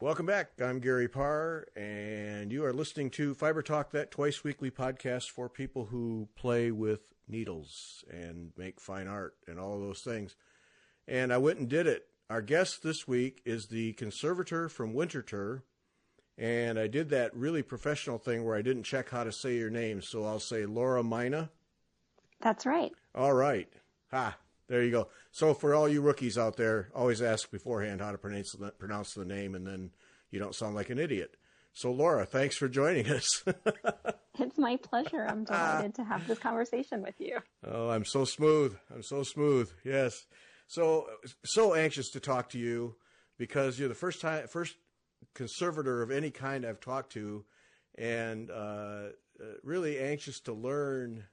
Welcome back. I'm Gary Parr, and you are listening to Fiber Talk, that twice-weekly podcast for people who play with needles and make fine art and all those things. And I went and did it. Our guest this week is the Conservator from Winterthur, and I did that really professional thing where I didn't check how to say your name, so I'll say Laura Mina. That's right. All right. There you go. So for all you rookies out there, always ask beforehand how to pronounce the name, and then you don't sound like an idiot. So Laura, thanks for joining us. It's my pleasure. I'm delighted to have this conversation with you. Oh, I'm so smooth. Yes. So anxious to talk to you because you're the first conservator of any kind I've talked to, and really anxious to learn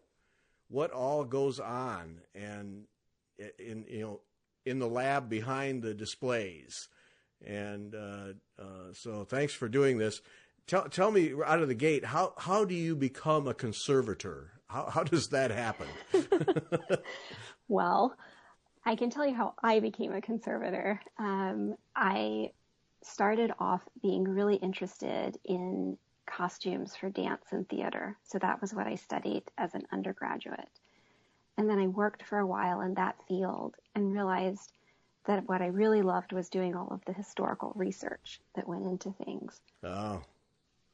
what all goes on and in the lab behind the displays. And so thanks for doing this. Tell me out of the gate, how do you become a conservator? How does that happen? Well, I can tell you how I became a conservator. I started off being really interested in costumes for dance and theater. So that was what I studied as an undergraduate. And then I worked for a while in that field and realized that what I really loved was doing all of the historical research that went into things. Oh.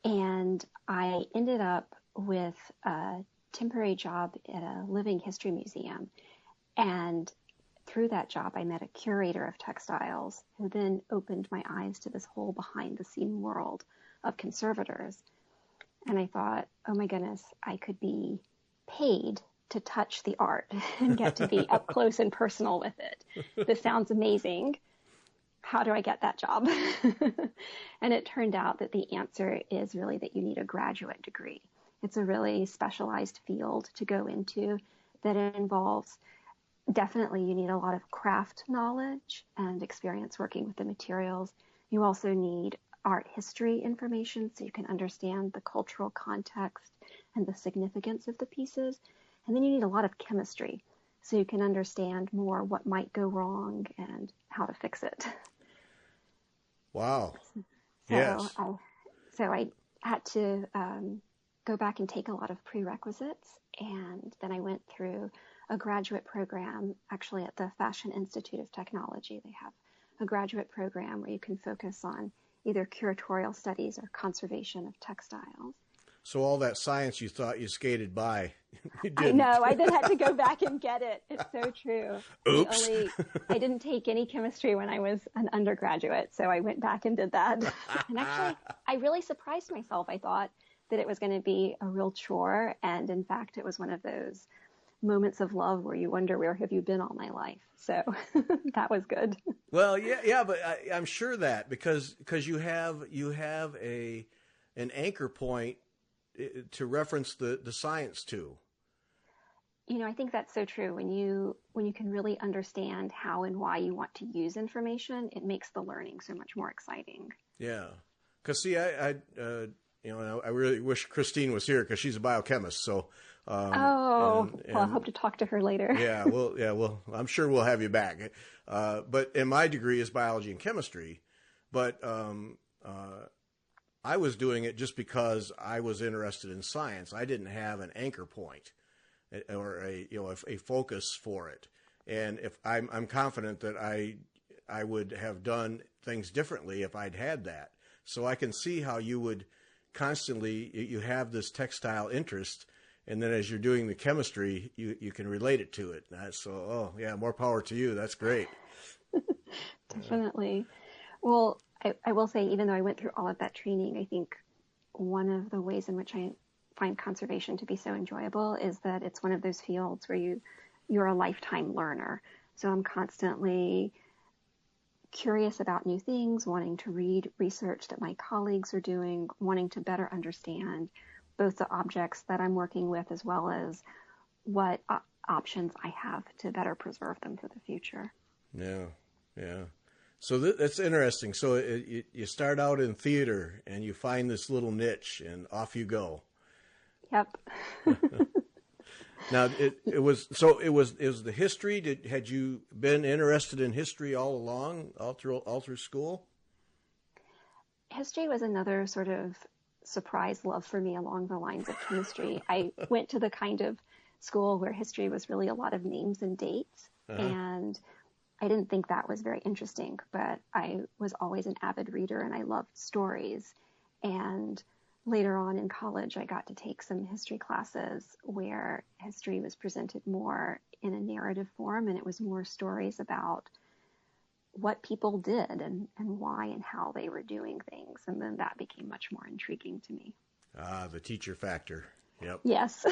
And I ended up with a temporary job at a living history museum. And through that job, I met a curator of textiles who then opened my eyes to this whole behind the scene world of conservators. And I thought, oh my goodness, I could be paid to touch the art and get to be up close and personal with it. This sounds amazing. How do I get that job? And it turned out that the answer is really that you need a graduate degree. It's a really specialized field to go into that involves, definitely you need a lot of craft knowledge and experience working with the materials. You also need art history information so you can understand the cultural context and the significance of the pieces. And then you need a lot of chemistry so you can understand more what might go wrong and how to fix it. Wow. Yes. So I had to go back and take a lot of prerequisites. And then I went through a graduate program, actually at the Fashion Institute of Technology. They have a graduate program where you can focus on either curatorial studies or conservation of textiles. So all that science you thought you skated by, you didn't. I know. I then had to go back and get it. It's so true. Oops. I didn't take any chemistry when I was an undergraduate, so I went back and did that. And actually, I really surprised myself. I thought that it was going to be a real chore, and in fact, it was one of those moments of love where you wonder, where have you been all my life? So that was good. Well, yeah, but I'm sure that because you have an anchor point to reference the science to. I think that's so true. When you can really understand how and why you want to use information, it makes the learning so much more exciting. Yeah, because see, I really wish Christine was here because she's a biochemist. So, well, I hope to talk to her later. Well, I'm sure we'll have you back. But my degree is biology and chemistry, but I was doing it just because I was interested in science. I didn't have an anchor point or a focus for it. And if I'm confident that I would have done things differently if I'd had that. So I can see how you would constantly, you have this textile interest, and then as you're doing the chemistry, you can relate it to it. So, more power to you. That's great. Definitely. Well, I will say, even though I went through all of that training, I think one of the ways in which I find conservation to be so enjoyable is that it's one of those fields where you're a lifetime learner. So I'm constantly curious about new things, wanting to read research that my colleagues are doing, wanting to better understand both the objects that I'm working with as well as what options I have to better preserve them for the future. Yeah. So that's interesting. So you start out in theater and you find this little niche and off you go. Yep. Now it was the history. Had you been interested in history all along, all through school? history was another sort of surprise love for me along the lines of chemistry. I went to the kind of school where history was really a lot of names and dates, and I didn't think that was very interesting, but I was always an avid reader and I loved stories. And later on in college, I got to take some history classes where history was presented more in a narrative form, and it was more stories about what people did and why and how they were doing things. And then that became much more intriguing to me. Ah, the teacher factor. Yep. Yes.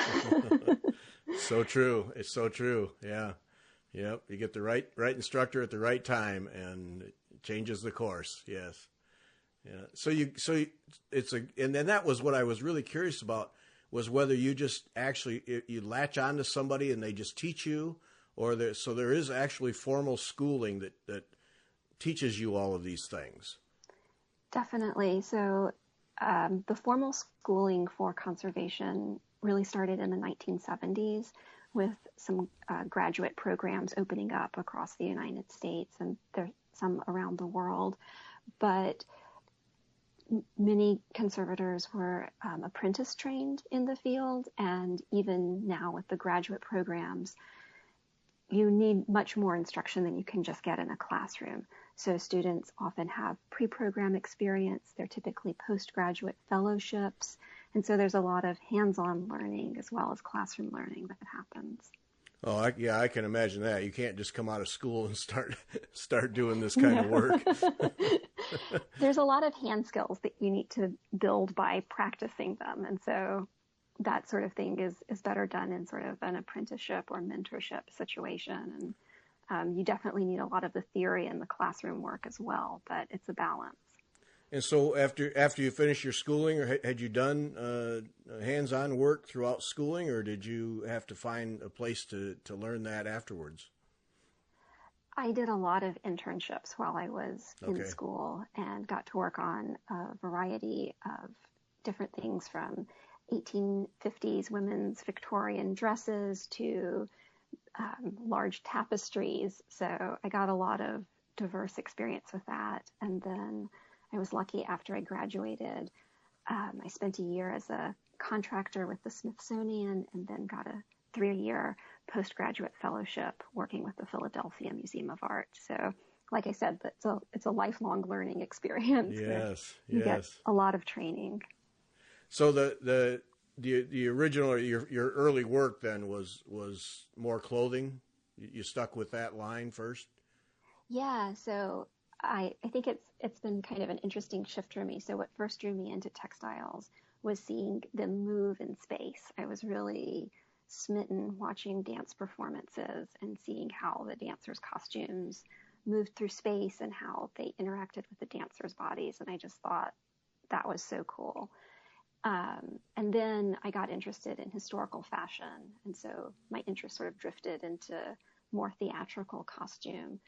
So true. It's so true. Yeah. Yep. You get the right instructor at the right time and it changes the course. Yes. Yeah. And then that was what I was really curious about, was whether you just actually, you latch on to somebody and they just teach you, or there is actually formal schooling that teaches you all of these things. Definitely. So the formal schooling for conservation really started in the 1970s with some graduate programs opening up across the United States, and there's some around the world. But many conservators were apprentice trained in the field, and even now with the graduate programs, you need much more instruction than you can just get in a classroom. So students often have pre-program experience. They're typically postgraduate fellowships. And so there's a lot of hands-on learning as well as classroom learning that happens. Oh, I can imagine that. You can't just come out of school and start doing this kind of work. There's a lot of hand skills that you need to build by practicing them. And so that sort of thing is better done in sort of an apprenticeship or mentorship situation. And you definitely need a lot of the theory and the classroom work as well, but it's a balance. And so after you finish your schooling, or had you done hands-on work throughout schooling, or did you have to find a place to learn that afterwards? I did a lot of internships while I was in school and got to work on a variety of different things, from 1850s women's Victorian dresses to large tapestries. So I got a lot of diverse experience with that. And then I was lucky after I graduated. I spent a year as a contractor with the Smithsonian and then got a 3-year postgraduate fellowship working with the Philadelphia Museum of Art. So like I said, it's a lifelong learning experience. Yes, you get a lot of training. So the original, or your early work then was more clothing? You stuck with that line first? Yeah, so I think it's been kind of an interesting shift for me. So what first drew me into textiles was seeing them move in space. I was really smitten watching dance performances and seeing how the dancers' costumes moved through space and how they interacted with the dancers' bodies. And I just thought that was so cool. And then I got interested in historical fashion. And so my interest sort of drifted into more theatrical costume.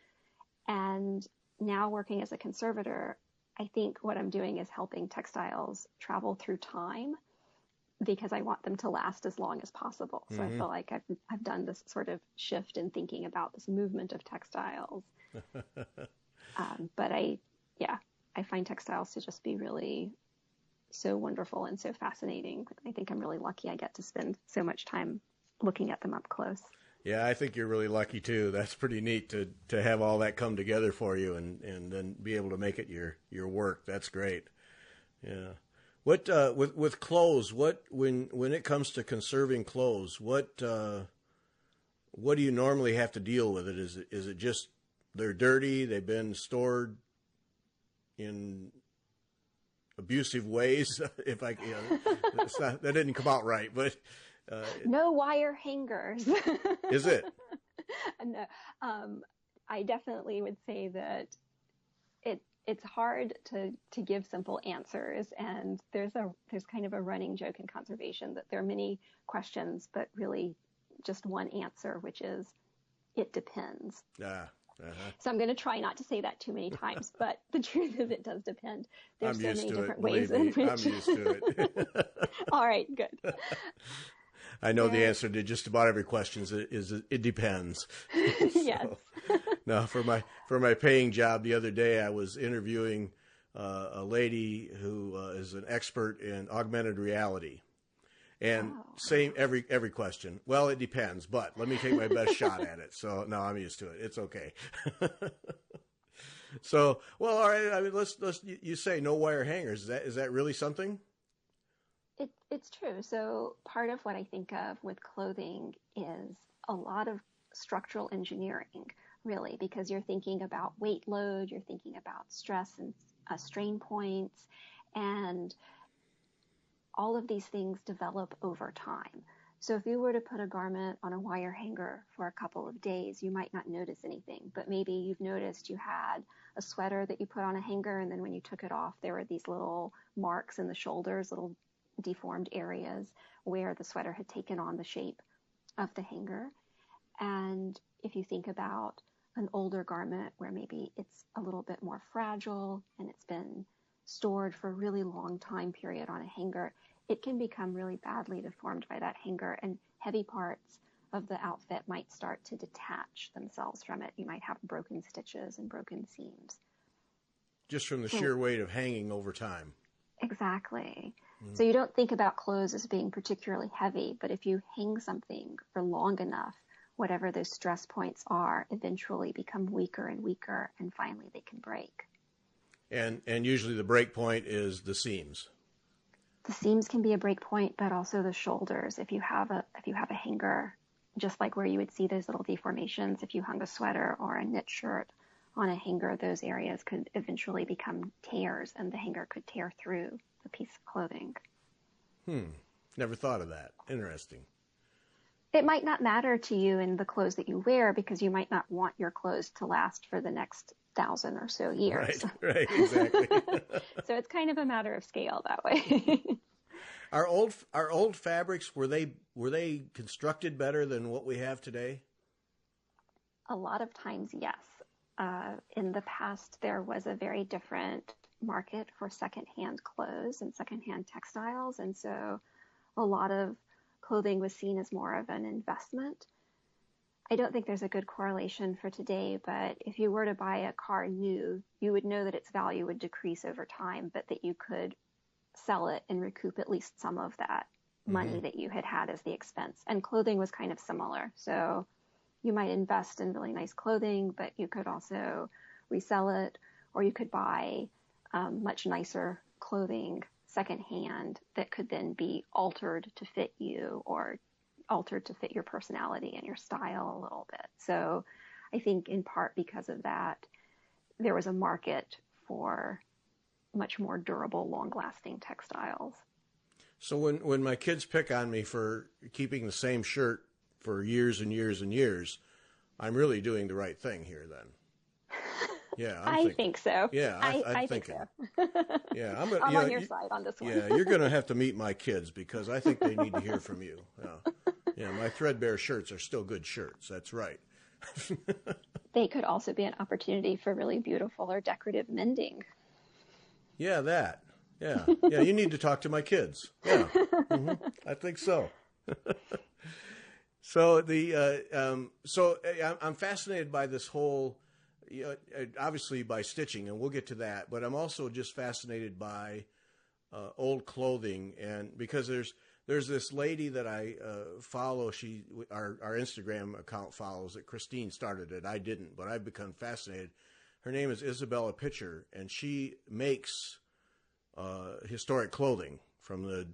And now working as a conservator, I think what I'm doing is helping textiles travel through time, because I want them to last as long as possible. So I feel like I've done this sort of shift in thinking about this movement of textiles. But I find textiles to just be really so wonderful and so fascinating. I think I'm really lucky I get to spend so much time looking at them up close. Yeah, I think you're really lucky too. That's pretty neat to have all that come together for you and then be able to make it your work. That's great. Yeah. What with clothes? When it comes to conserving clothes, what do you normally have to deal with it? Is it just they're dirty? They've been stored in abusive ways? If I, that didn't come out right, but no wire hangers. Is it? No, I definitely would say that it's hard to give simple answers, and there's kind of a running joke in conservation that there are many questions, but really just one answer, which is it depends. So I'm going to try not to say that too many times, but the truth is it does depend. There's so many different ways in which. I'm used to it. All right, good. I know the answer to just about every question is it depends. Yes. Now, for my paying job the other day, I was interviewing a lady who is an expert in augmented reality. And same every question. Well, it depends, but let me take my best shot at it. So no, I'm used to it. It's okay. So, well, all right. I mean, let's you say no wire hangers. Is that really something? It's true. So part of what I think of with clothing is a lot of structural engineering, really, because you're thinking about weight load, you're thinking about stress and strain points, and all of these things develop over time. So if you were to put a garment on a wire hanger for a couple of days, you might not notice anything, but maybe you've noticed you had a sweater that you put on a hanger, and then when you took it off, there were these little marks in the shoulders, little deformed areas where the sweater had taken on the shape of the hanger. And if you think about an older garment where maybe it's a little bit more fragile and it's been stored for a really long time period on a hanger, it can become really badly deformed by that hanger, and heavy parts of the outfit might start to detach themselves from it. You might have broken stitches and broken seams. Just from the sheer weight of hanging over time. Exactly. So you don't think about clothes as being particularly heavy, but if you hang something for long enough, whatever those stress points are eventually become weaker and weaker, and finally they can break. And usually the break point is the seams. The seams can be a break point, but also the shoulders. If you have a hanger, just like where you would see those little deformations, if you hung a sweater or a knit shirt on a hanger, those areas could eventually become tears, and the hanger could tear through the piece of clothing. Never thought of that. Interesting. It might not matter to you in the clothes that you wear, because you might not want your clothes to last for the next 1,000 or so years. Right, exactly. So it's kind of a matter of scale that way. Our old fabrics, were they constructed better than what we have today? A lot of times, yes. In the past, there was a very different market for secondhand clothes and secondhand textiles, and so a lot of clothing was seen as more of an investment. I don't think there's a good correlation for today, but if you were to buy a car new, you would know that its value would decrease over time, but that you could sell it and recoup at least some of that money that you had as the expense. And clothing was kind of similar. So you might invest in really nice clothing, but you could also resell it, or you could buy much nicer clothing secondhand that could then be altered to fit you, or altered to fit your personality and your style a little bit. So I think in part because of that, there was a market for much more durable, long-lasting textiles. So when my kids pick on me for keeping the same shirt for years and years and years, I'm really doing the right thing here then. Yeah, I think so. Yeah, I think so. Yeah, I'm on your side on this one. Yeah, you're going to have to meet my kids, because I think they need to hear from you. Yeah, my threadbare shirts are still good shirts. That's right. They could also be an opportunity for really beautiful or decorative mending. Yeah, that. Yeah, you need to talk to my kids. Yeah, I think so. So I'm fascinated by this whole, obviously by stitching, and we'll get to that. But I'm also just fascinated by old clothing, and because there's this lady that I follow. Our Instagram account follows it. Christine started it. I didn't, but I've become fascinated. Her name is Isabella Pitcher, and she makes historic clothing from the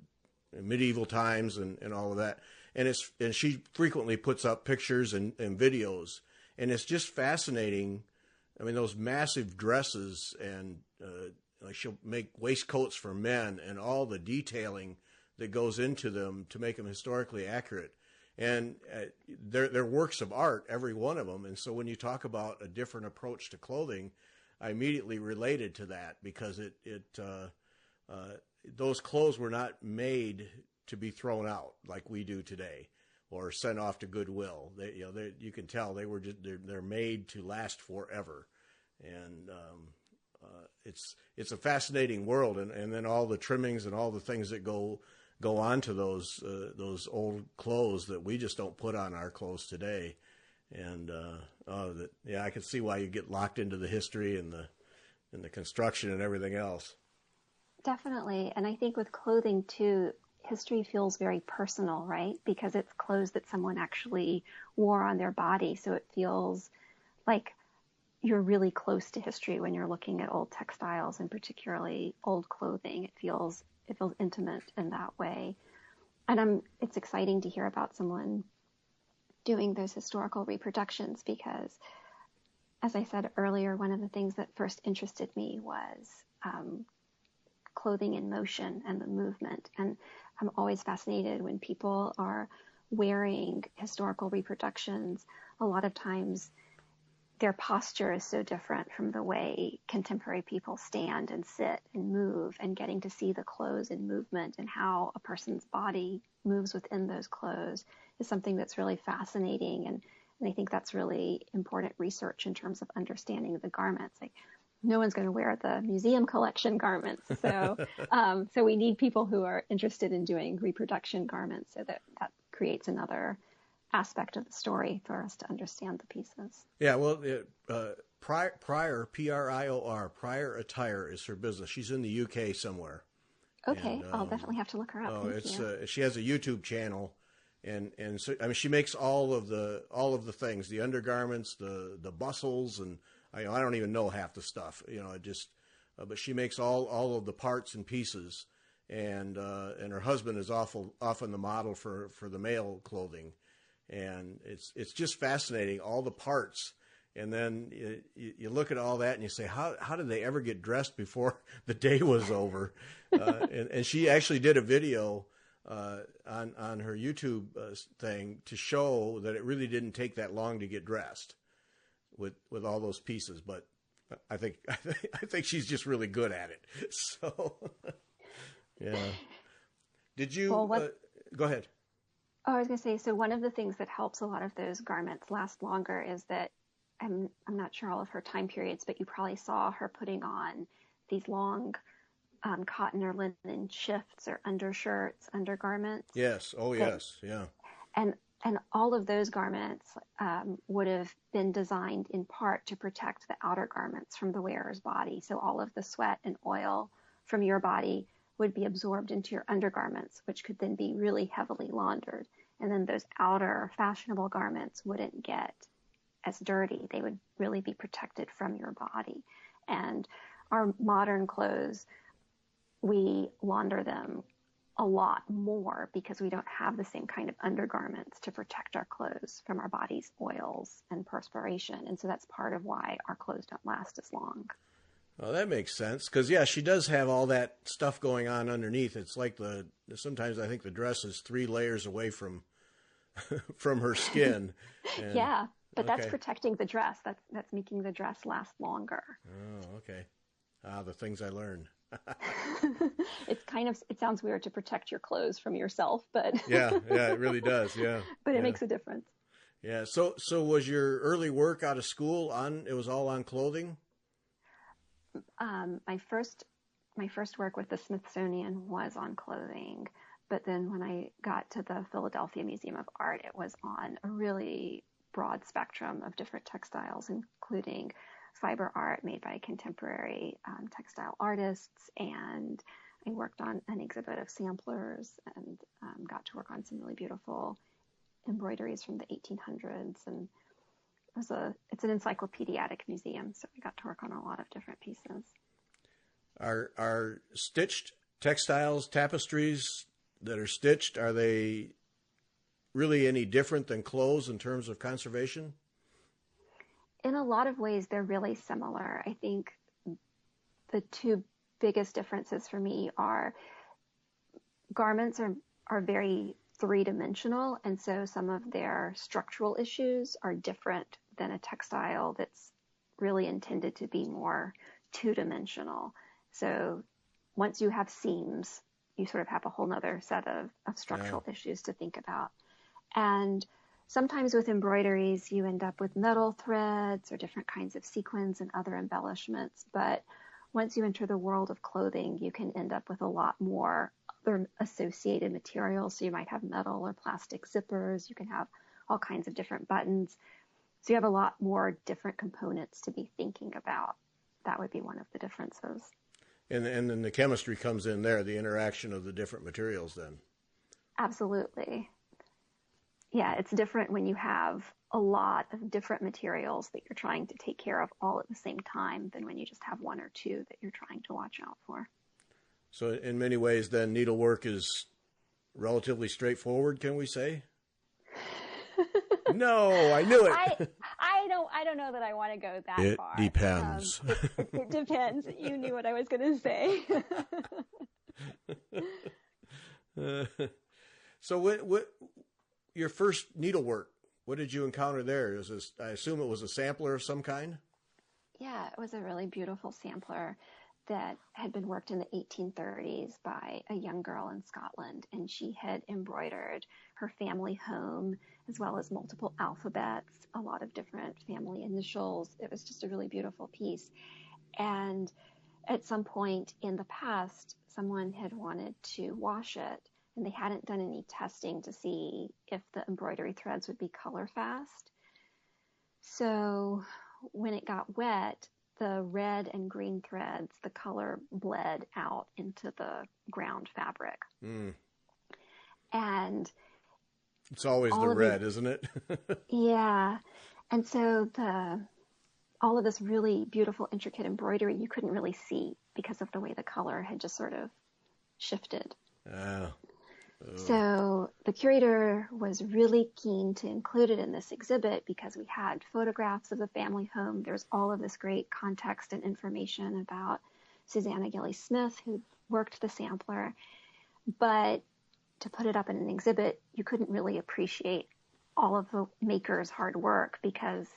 medieval times and all of that. And she frequently puts up pictures and videos, and it's just fascinating. I mean, those massive dresses, and like she'll make waistcoats for men, and all the detailing that goes into them to make them historically accurate. And they're works of art, every one of them. And so when you talk about a different approach to clothing, I immediately related to that, because those clothes were not made to be thrown out like we do today, or sent off to Goodwill. You can tell they're made to last forever, and it's a fascinating world. And then all the trimmings and all the things that go on to those old clothes that we just don't put on our clothes today. And I can see why you get locked into the history and and the construction and everything else. Definitely. And I think with clothing too, history feels very personal, right? Because it's clothes that someone actually wore on their body. So it feels like you're really close to history when you're looking at old textiles and particularly old clothing. It feels intimate in that way. And it's exciting to hear about someone doing those historical reproductions because, as I said earlier, one of the things that first interested me was clothing in motion and the movement. And I'm always fascinated when people are wearing historical reproductions. A lot of times their posture is so different from the way contemporary people stand and sit and move, and getting to see the clothes in movement and how a person's body moves within those clothes is something that's really fascinating. And I think that's really important research in terms of understanding the garments. Like, no one's going to wear the museum collection garments. So, so we need people who are interested in doing reproduction garments, so that creates another aspect of the story for us to understand the pieces. Yeah, well, Prior, Prior, Prior Attire is her business. She's in the UK somewhere. Okay, and, I'll definitely have to look her up. Oh, she has a YouTube channel, and so I mean she makes all of the things, the undergarments, the bustles, and I don't even know half the stuff. But she makes all of the parts and pieces, and her husband is often the model for the male clothing. And it's just fascinating, all the parts. And then you look at all that and you say, how did they ever get dressed before the day was over? And she actually did a video on her YouTube thing to show that it really didn't take that long to get dressed with all those pieces. But I think she's just really good at it. So, yeah. Did you go ahead? Oh, I was going to say, so one of the things that helps a lot of those garments last longer is that, I'm not sure all of her time periods, but you probably saw her putting on these long cotton or linen shifts or undershirts, undergarments. Yes. Oh, yes. Yeah. And all of those garments would have been designed in part to protect the outer garments from the wearer's body. So all of the sweat and oil from your body would be absorbed into your undergarments, which could then be really heavily laundered. And then those outer fashionable garments wouldn't get as dirty. They would really be protected from your body. And our modern clothes, we launder them a lot more because we don't have the same kind of undergarments to protect our clothes from our body's oils and perspiration. And so that's part of why our clothes don't last as long. Well, that makes sense because, yeah, she does have all that stuff going on underneath. It's like sometimes I think the dress is 3 layers away from her skin. And, yeah, but that's protecting the dress. That's making the dress last longer. Oh, okay. The things I learned. It sounds weird to protect your clothes from yourself, but yeah, it really does. Yeah, but it makes a difference. Yeah. So was your early work out of school it was all on clothing? My first work with the Smithsonian was on clothing, but then when I got to the Philadelphia Museum of Art, it was on a really broad spectrum of different textiles, including fiber art made by contemporary textile artists, and I worked on an exhibit of samplers and got to work on some really beautiful embroideries from the 1800s, and it's an encyclopedic museum, so we got to work on a lot of different pieces. Are stitched textiles, tapestries that are stitched, are they really any different than clothes in terms of conservation? In a lot of ways, they're really similar. I think the two biggest differences for me are garments are very three-dimensional, and so some of their structural issues are different than a textile that's really intended to be more two-dimensional. So once you have seams, you sort of have a whole nother set of structural issues to think about. And sometimes with embroideries, you end up with metal threads or different kinds of sequins and other embellishments. But once you enter the world of clothing, you can end up with a lot more other associated materials. So you might have metal or plastic zippers. You can have all kinds of different buttons. So you have a lot more different components to be thinking about. that would be one of the differences. And then the chemistry comes in there, the interaction of the different materials then. Absolutely. Yeah, it's different when you have a lot of different materials that you're trying to take care of all at the same time than when you just have one or two that you're trying to watch out for. So in many ways then needlework is relatively straightforward, can we say? No, I knew it. I don't know that I want to go that far. It depends. It depends. You knew what I was going to say. So what your first needlework, what did you encounter there? I assume it was a sampler of some kind? Yeah, it was a really beautiful sampler that had been worked in the 1830s by a young girl in Scotland, and she had embroidered her family home as well as multiple alphabets, a lot of different family initials. It was just a really beautiful piece. And at some point in the past, someone had wanted to wash it, and they hadn't done any testing to see if the embroidery threads would be color fast. So when it got wet, the red and green threads, the color bled out into the ground fabric. Mm. And it's always the red, isn't it? Yeah. And so all of this really beautiful, intricate embroidery, you couldn't really see because of the way the color had just sort of shifted. Oh. So the curator was really keen to include it in this exhibit because we had photographs of the family home. There's all of this great context and information about Susanna Gilly Smith, who worked the sampler. But to put it up in an exhibit, you couldn't really appreciate all of the maker's hard work because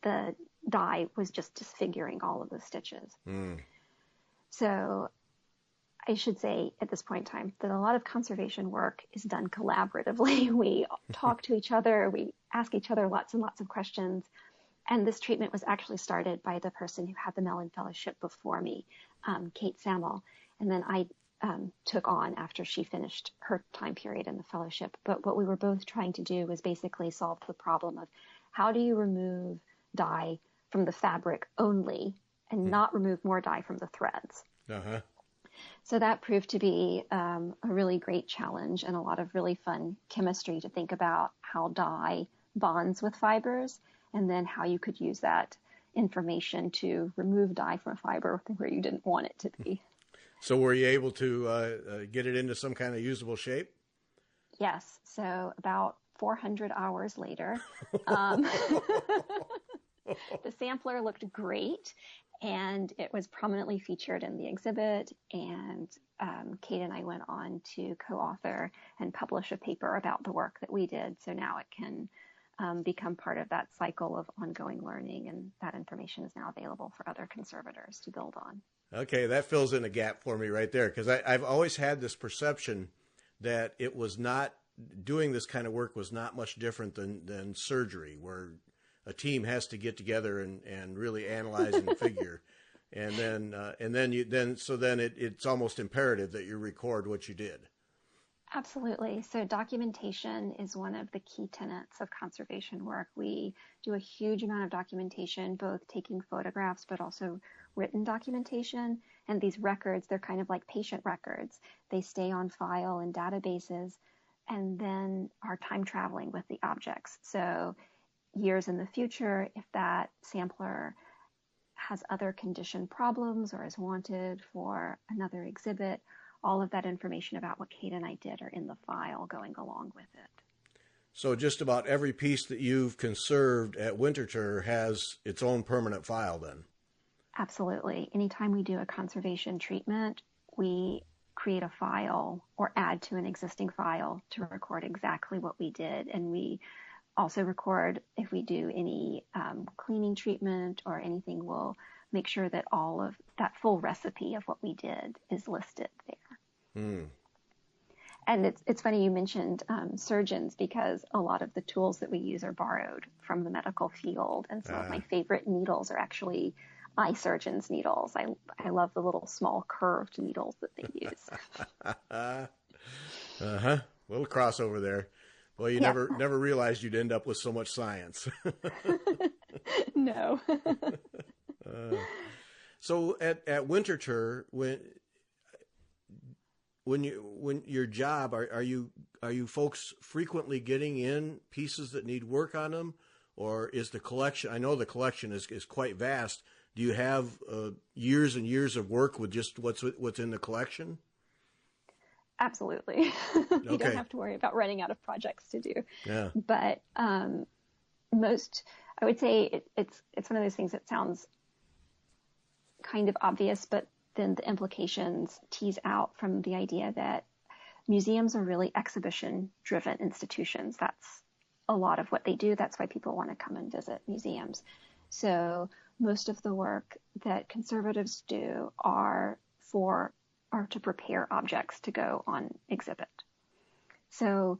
the dye was just disfiguring all of the stitches. Mm. So I should say at this point in time that a lot of conservation work is done collaboratively. We talk to each other, we ask each other lots and lots of questions. And this treatment was actually started by the person who had the Mellon Fellowship before me, Kate Samuel. And then I took on after she finished her time period in the fellowship. But what we were both trying to do was basically solve the problem of how do you remove dye from the fabric only and not remove more dye from the threads. Uh-huh. So that proved to be a really great challenge and a lot of really fun chemistry to think about how dye bonds with fibers and then how you could use that information to remove dye from a fiber where you didn't want it to be. So were you able to get it into some kind of usable shape? Yes. So about 400 hours later, the sampler looked great. And it was prominently featured in the exhibit, and Kate and I went on to co-author and publish a paper about the work that we did. So now it can become part of that cycle of ongoing learning, and that information is now available for other conservators to build on. Okay, that fills in a gap for me right there, because I've always had this perception that it was not, doing this kind of work was not much different than surgery, where a team has to get together and really analyze and figure, and then it's almost imperative that you record what you did. Absolutely. So documentation is one of the key tenets of conservation work. We do a huge amount of documentation, both taking photographs, but also written documentation. And these records, they're kind of like patient records. They stay on file in databases and then are time traveling with the objects. So years in the future, if that sampler has other condition problems or is wanted for another exhibit, all of that information about what Kate and I did are in the file going along with it. So just about every piece that you've conserved at Winterthur has its own permanent file then? Absolutely. Anytime we do a conservation treatment, we create a file or add to an existing file to record exactly what we did. And we also record if we do any cleaning treatment or anything, we'll make sure that all of that full recipe of what we did is listed there. Mm. And it's funny you mentioned surgeons, because a lot of the tools that we use are borrowed from the medical field. And some of my favorite needles are actually eye surgeons' needles. I love the little small curved needles that they use. Uh-huh. A little crossover there. Well, you never realized you'd end up with so much science. No. So at Winterthur, when your job, are you folks frequently getting in pieces that need work on them, or is the collection? I know the collection is quite vast. Do you have years and years of work with just what's in the collection? Absolutely. You Okay. don't have to worry about running out of projects to do. Yeah. But I would say it's one of those things that sounds kind of obvious, but then the implications tease out from the idea that museums are really exhibition-driven institutions. That's a lot of what they do. That's why people want to come and visit museums. So most of the work that conservatives do are to prepare objects to go on exhibit. So,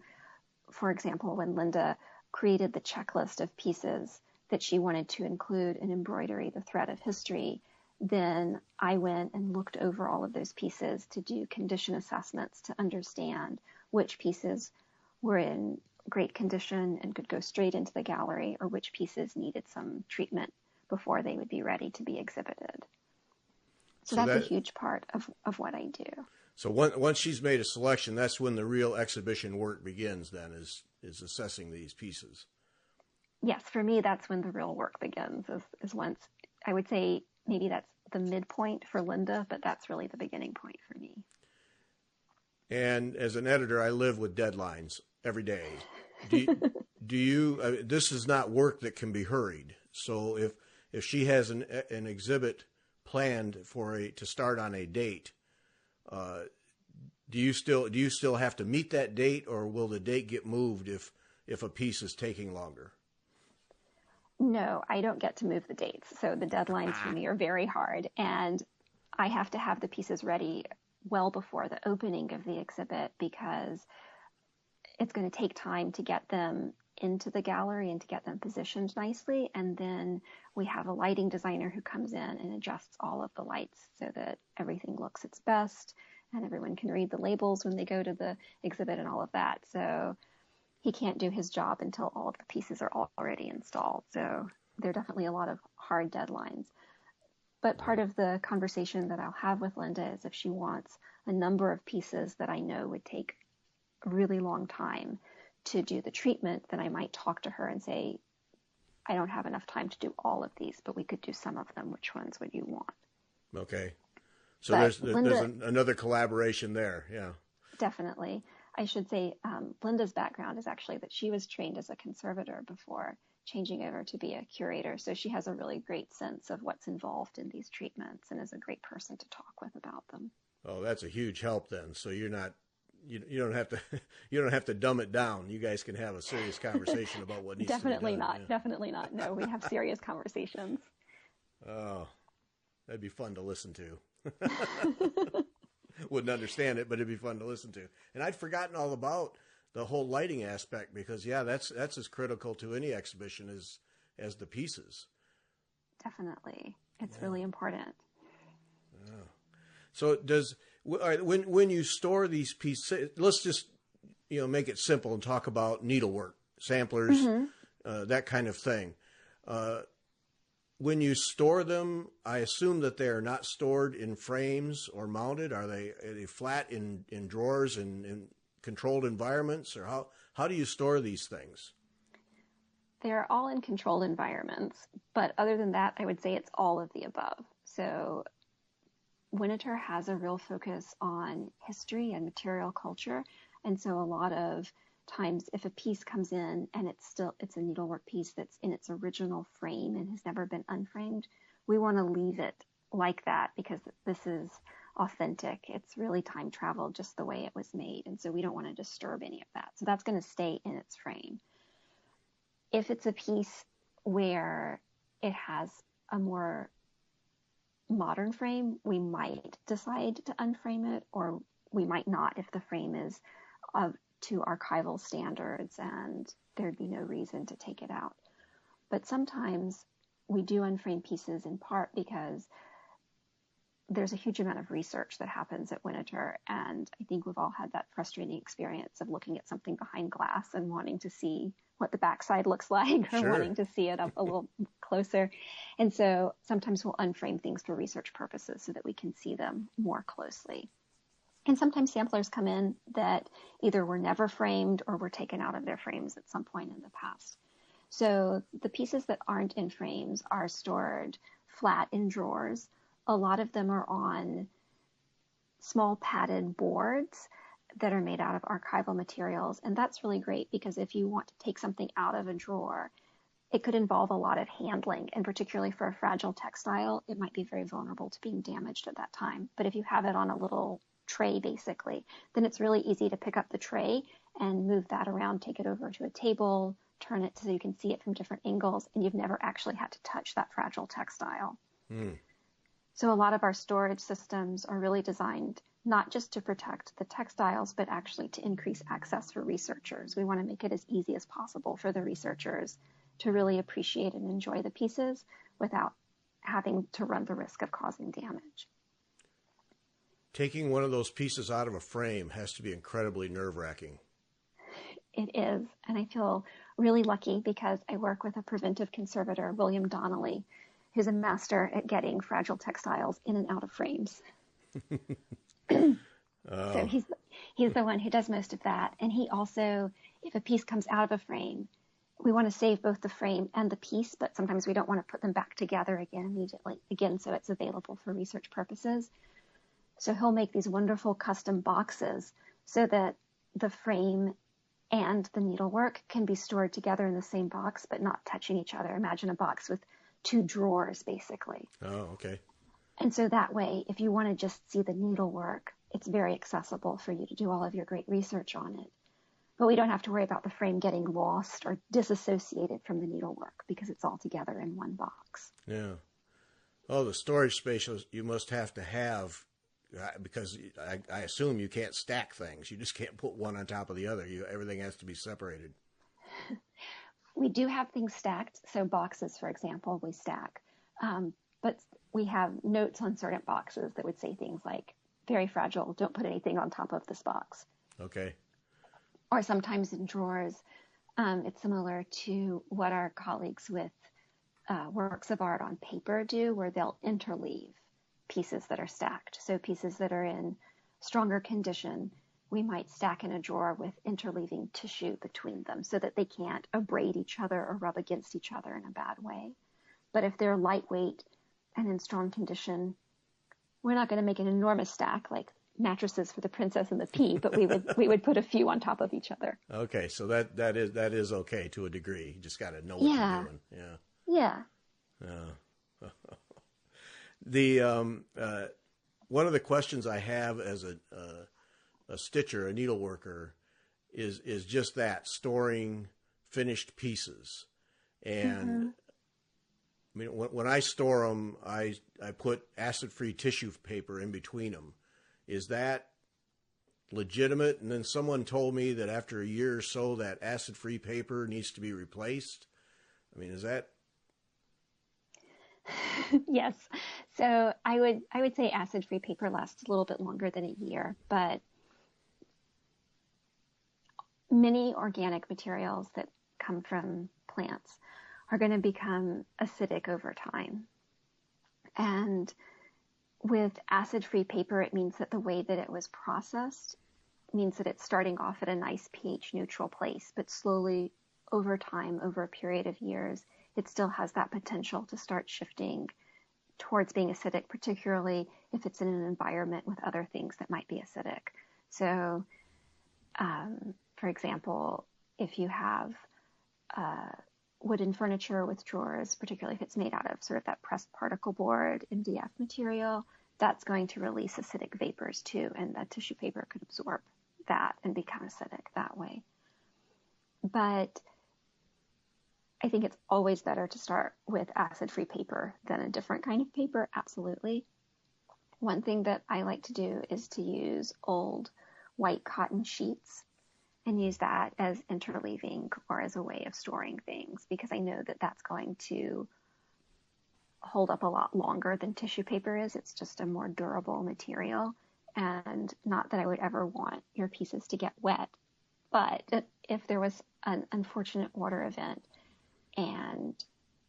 for example, when Linda created the checklist of pieces that she wanted to include in Embroidery, the Thread of History, then I went and looked over all of those pieces to do condition assessments to understand which pieces were in great condition and could go straight into the gallery, or which pieces needed some treatment before they would be ready to be exhibited. So that's a huge part of what I do. So once she's made a selection, that's when the real exhibition work begins then, is assessing these pieces. Yes, for me, that's when the real work begins, is once, I would say maybe that's the midpoint for Linda, but that's really the beginning point for me. And as an editor, I live with deadlines every day. Do you this is not work that can be hurried. So if she has an exhibit planned to start on a date, do you still have to meet that date, or will the date get moved if a piece is taking longer? No, I don't get to move the dates. So the deadlines for me are very hard, and I have to have the pieces ready well before the opening of the exhibit, because it's going to take time to get them into the gallery and to get them positioned nicely. And then we have a lighting designer who comes in and adjusts all of the lights so that everything looks its best and everyone can read the labels when they go to the exhibit and all of that. So he can't do his job until all of the pieces are already installed. So there are definitely a lot of hard deadlines. But part of the conversation that I'll have with Linda is if she wants a number of pieces that I know would take a really long time to do the treatment, then I might talk to her and say, I don't have enough time to do all of these, but we could do some of them. Which ones would you want? Okay. So there's another collaboration there. Yeah. Definitely. I should say Linda's background is actually that she was trained as a conservator before changing over to be a curator. So she has a really great sense of what's involved in these treatments and is a great person to talk with about them. Oh, that's a huge help then. So you don't have to dumb it down. You guys can have a serious conversation about what needs Definitely to be done. not. Yeah. Definitely not. No, we have serious conversations. Oh, that'd be fun to listen to. Wouldn't understand it, but it'd be fun to listen to. And I'd forgotten all about the whole lighting aspect, because that's as critical to any exhibition as the pieces. Definitely. It's really important. Oh. So when you store these pieces, let's just make it simple and talk about needlework, samplers, that kind of thing. When you store them, I assume that they are not stored in frames or mounted. Are they flat in drawers in controlled environments, or how do you store these things? They're all in controlled environments, but other than that, I would say it's all of the above. So Winterthur has a real focus on history and material culture, and so a lot of times if a piece comes in and it's a needlework piece that's in its original frame and has never been unframed, we want to leave it like that because this is authentic. It's really time traveled just the way it was made, and so we don't want to disturb any of that. So that's going to stay in its frame. If it's a piece where it has a more modern frame, we might decide to unframe it, or we might not if the frame is to archival standards and there'd be no reason to take it out. But sometimes we do unframe pieces in part because there's a huge amount of research that happens at Winterthur, and I think we've all had that frustrating experience of looking at something behind glass and wanting to see what the backside looks like, or Sure. wanting to see it up a little closer. And so sometimes we'll unframe things for research purposes so that we can see them more closely. And sometimes samplers come in that either were never framed or were taken out of their frames at some point in the past. So the pieces that aren't in frames are stored flat in drawers. A lot of them are on small padded boards that are made out of archival materials. And that's really great because if you want to take something out of a drawer, it could involve a lot of handling. And particularly for a fragile textile, it might be very vulnerable to being damaged at that time. But if you have it on a little tray, basically, then it's really easy to pick up the tray and move that around, take it over to a table, turn it so you can see it from different angles, and you've never actually had to touch that fragile textile. So a lot of our storage systems are really designed not just to protect the textiles, but actually to increase access for researchers. We want to make it as easy as possible for the researchers to really appreciate and enjoy the pieces without having to run the risk of causing damage. Taking one of those pieces out of a frame has to be incredibly nerve-wracking. It is, and I feel really lucky because I work with a preventive conservator, William Donnelly, who's a master at getting fragile textiles in and out of frames. So he's the one who does most of that. And he also, if a piece comes out of a frame, we want to save both the frame and the piece, but sometimes we don't want to put them back together again immediately, so it's available for research purposes. So he'll make these wonderful custom boxes so that the frame and the needlework can be stored together in the same box, but not touching each other. Imagine a box with two drawers, basically. Oh, okay. And so that way, if you want to just see the needlework, it's very accessible for you to do all of your great research on it. But we don't have to worry about the frame getting lost or disassociated from the needlework because it's all together in one box. Yeah. Oh, the storage space you must have to have, because I assume you can't stack things. You just can't put one on top of the other. Everything has to be separated. We do have things stacked. So boxes, for example, we stack. But we have notes on certain boxes that would say things like, very fragile, don't put anything on top of this box. Okay. Or sometimes in drawers, it's similar to what our colleagues with works of art on paper do, where they'll interleave pieces that are stacked. So pieces that are in stronger condition, we might stack in a drawer with interleaving tissue between them so that they can't abrade each other or rub against each other in a bad way. But if they're lightweight and in strong condition, we're not going to make an enormous stack like mattresses for the Princess and the Pea, but we would put a few on top of each other. Okay, so that is okay to a degree. You just got to know what you're doing. Yeah. The one of the questions I have as a stitcher, a needleworker, is just that, storing finished pieces. And I mean, when I store them, I put acid-free tissue paper in between them. Is that legitimate? And then someone told me that after a year or so, that acid-free paper needs to be replaced. I mean, is that? Yes. So I would say acid-free paper lasts a little bit longer than a year, but many organic materials that come from plants are going to become acidic over time. And with acid-free paper, it means that the way that it was processed means that it's starting off at a nice pH neutral place, but slowly over time, over a period of years, it still has that potential to start shifting towards being acidic, particularly if it's in an environment with other things that might be acidic. So, for example, if you have wooden furniture with drawers, particularly if it's made out of sort of that pressed particle board MDF material, that's going to release acidic vapors too, and the tissue paper could absorb that and become acidic that way. But I think it's always better to start with acid-free paper than a different kind of paper, absolutely. One thing that I like to do is to use old white cotton sheets and use that as interleaving or as a way of storing things, because I know that that's going to hold up a lot longer than tissue paper is. It's just a more durable material. And not that I would ever want your pieces to get wet, but if there was an unfortunate water event and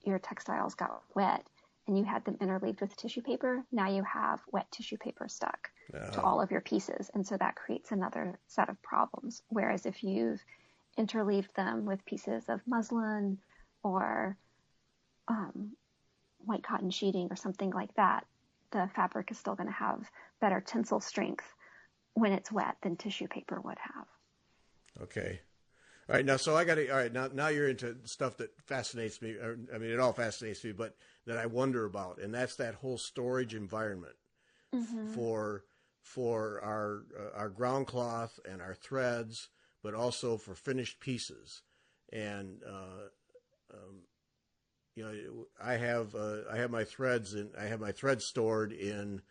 your textiles got wet and you had them interleaved with tissue paper, now you have wet tissue paper stuck to all of your pieces. And so that creates another set of problems. Whereas if you've interleaved them with pieces of muslin or white cotton sheeting or something like that, the fabric is still going to have better tensile strength when it's wet than tissue paper would have. Okay. All right. Now, so all right. Now you're into stuff that fascinates me. I mean, it all fascinates me, but that I wonder about. And that's that whole storage environment for our ground cloth and our threads, but also for finished pieces. And, I have my threads stored in,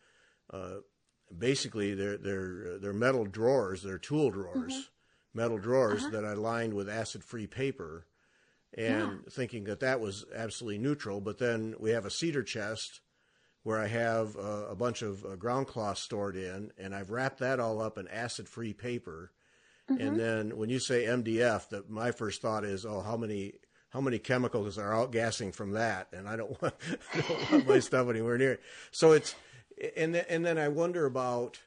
basically they're metal drawers, they're tool drawers, metal drawers that I lined with acid-free paper, and thinking that was absolutely neutral. But then we have a cedar chest where I have a bunch of ground cloth stored in, and I've wrapped that all up in acid-free paper. And then when you say MDF, my first thought is, how many chemicals are outgassing from that? And I don't want my stuff anywhere near it. So and then I wonder about,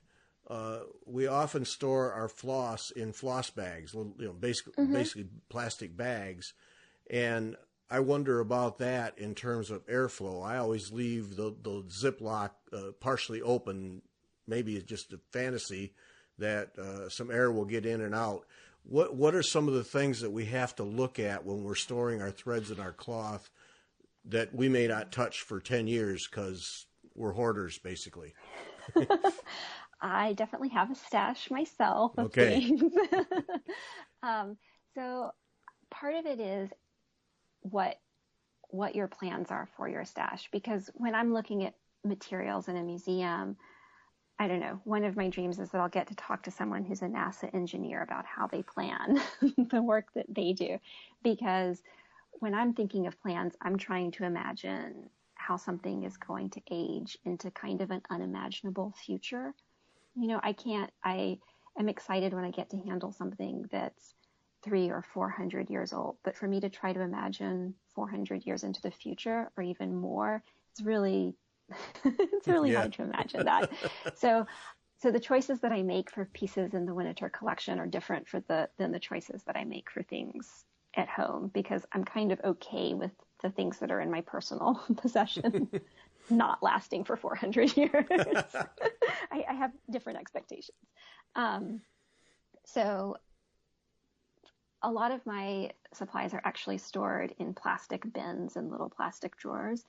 we often store our floss in floss bags, basically plastic bags. And I wonder about that in terms of airflow. I always leave the Ziploc partially open. Maybe it's just a fantasy that some air will get in and out. What are some of the things that we have to look at when we're storing our threads and our cloth that we may not touch for 10 years because we're hoarders, basically? I definitely have a stash myself of things. So part of it is what your plans are for your stash. Because when I'm looking at materials in a museum, I don't know, one of my dreams is that I'll get to talk to someone who's a NASA engineer about how they plan the work that they do. Because when I'm thinking of plans, I'm trying to imagine how something is going to age into kind of an unimaginable future. I am excited when I get to handle something that's 300 or 400 years old. But for me to try to imagine 400 years into the future or even more, it's really hard to imagine that. So the choices that I make for pieces in the Winterthur collection are different than the choices that I make for things at home, because I'm kind of okay with the things that are in my personal possession not lasting for 400 years. I have different expectations. So a lot of my supplies are actually stored in plastic bins and little plastic drawers,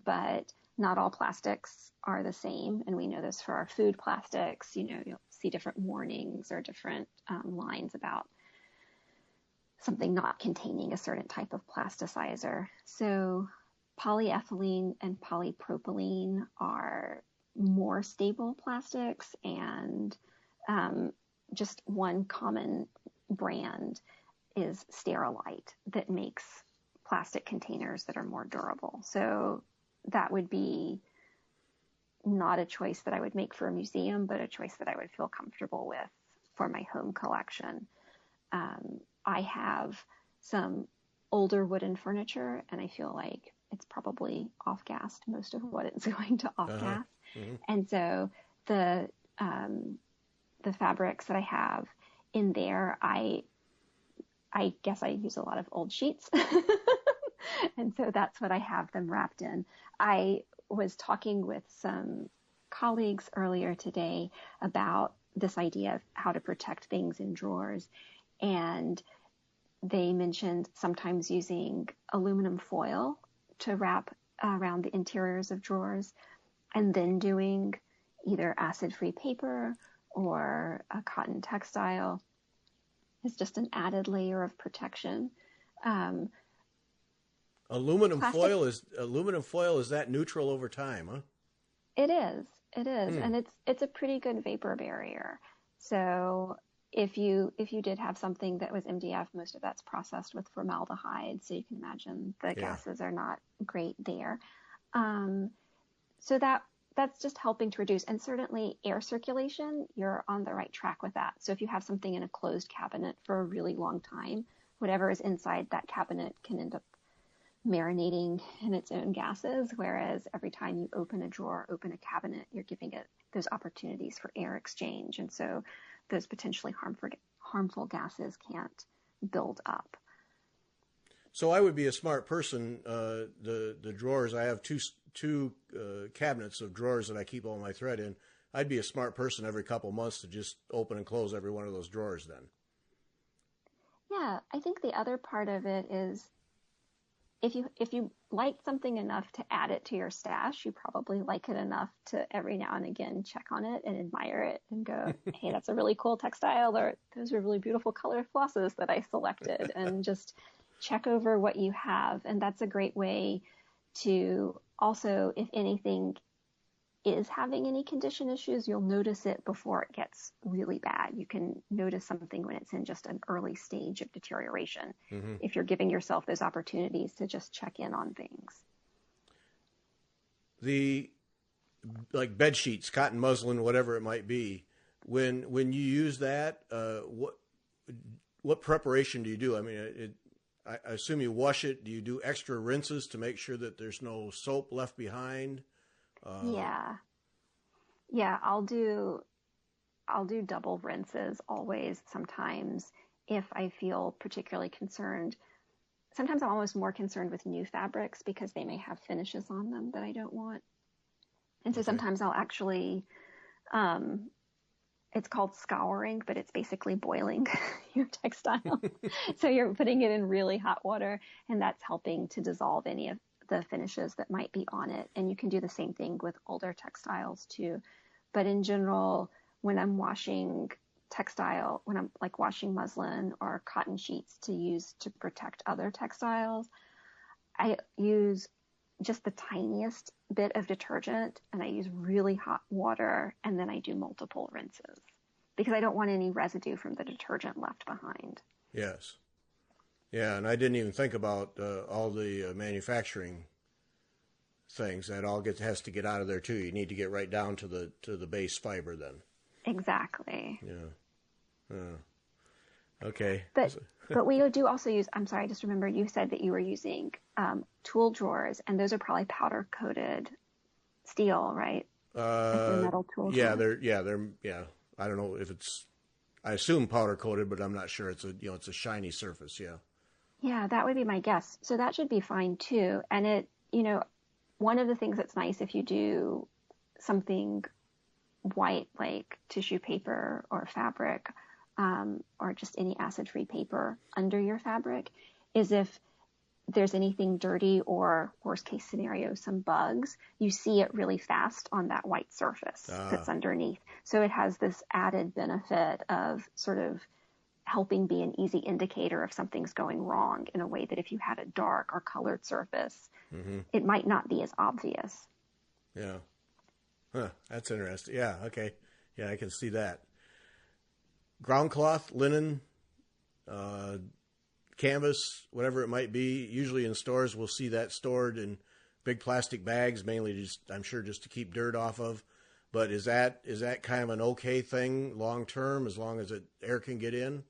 but not all plastics are the same. And we know this for our food plastics. You'll see different warnings or different lines about something not containing a certain type of plasticizer. So polyethylene and polypropylene are more stable plastics, and just one common brand is Sterilite that makes plastic containers that are more durable. So that would be not a choice that I would make for a museum, but a choice that I would feel comfortable with for my home collection. I have some older wooden furniture, and I feel like it's probably off-gassed most of what it's going to off-gas. And so the fabrics that I have in there, I guess I use a lot of old sheets. And so that's what I have them wrapped in. I was talking with some colleagues earlier today about this idea of how to protect things in drawers. And they mentioned sometimes using aluminum foil to wrap around the interiors of drawers, and then doing either acid-free paper or a cotton textile is just an added layer of protection. Aluminum foil is that neutral over time, huh? It is, and it's a pretty good vapor barrier. So if you did have something that was MDF, most of that's processed with formaldehyde, so you can imagine the gases are not great there. So that's just helping to reduce, and certainly air circulation, you're on the right track with that. So if you have something in a closed cabinet for a really long time, whatever is inside that cabinet can end up marinating in its own gases, whereas every time you open a drawer, open a cabinet, you're giving it those opportunities for air exchange. And so those potentially harmful gases can't build up. So I would be a smart person. The drawers, I have two cabinets of drawers that I keep all my thread in. I'd be a smart person every couple months to just open and close every one of those drawers then. Yeah, I think the other part of it is if you like something enough to add it to your stash, you probably like it enough to every now and again check on it and admire it and go, hey, that's a really cool textile, or those are really beautiful colored flosses that I selected, and just check over what you have. And that's a great way to also, if anything is having any condition issues, you'll notice it before it gets really bad. You can notice something when it's in just an early stage of deterioration, if you're giving yourself those opportunities to just check in on things. Like bed sheets, cotton muslin, whatever it might be, when you use that, what preparation do you do? I mean, I assume you wash it. Do you do extra rinses to make sure that there's no soap left behind? Yeah, I'll do double rinses always. Sometimes if I feel particularly concerned, sometimes I'm almost more concerned with new fabrics because they may have finishes on them that I don't want. And so sometimes I'll actually, it's called scouring, but it's basically boiling your textile. So you're putting it in really hot water, and that's helping to dissolve any of the finishes that might be on it. And you can do the same thing with older textiles too. But in general, when I'm washing textile, when I'm like washing muslin or cotton sheets to use to protect other textiles, I use just the tiniest bit of detergent, and I use really hot water, and then I do multiple rinses because I don't want any residue from the detergent left behind. Yes. Yeah, and I didn't even think about all the manufacturing things. That all has to get out of there too. You need to get right down to the base fiber then. Exactly. Yeah. Okay. But we do also use, I'm sorry, I just remembered you said that you were using tool drawers, and those are probably powder coated steel, right? Metal tool drawers. They're I don't know if I assume powder coated, but I'm not sure. It's a shiny surface. Yeah. Yeah, that would be my guess. So that should be fine too. And one of the things that's nice if you do something white like tissue paper or fabric, or just any acid-free paper under your fabric, is if there's anything dirty or worst case scenario, some bugs, you see it really fast on that white surface that's underneath. So it has this added benefit of sort of helping be an easy indicator if something's going wrong, in a way that if you had a dark or colored surface, it might not be as obvious. Yeah. Huh, that's interesting. Yeah, okay. Yeah, I can see that. Ground cloth, linen, canvas, whatever it might be. Usually in stores, we'll see that stored in big plastic bags, mainly I'm sure just to keep dirt off of. But is that kind of an okay thing long term, as long as air can get in?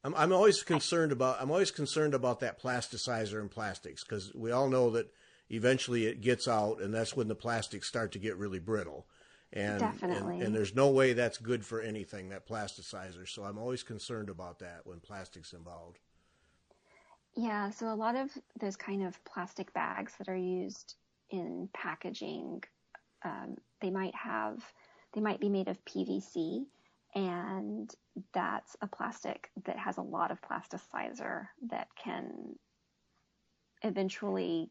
I'm always concerned about that plasticizer in plastics, because we all know that eventually it gets out, and that's when the plastics start to get really brittle. Definitely. And there's no way that's good for anything, that plasticizer. So I'm always concerned about that when plastic's involved. Yeah, so a lot of those kind of plastic bags that are used in packaging, they might be made of PVC, and that's a plastic that has a lot of plasticizer that can eventually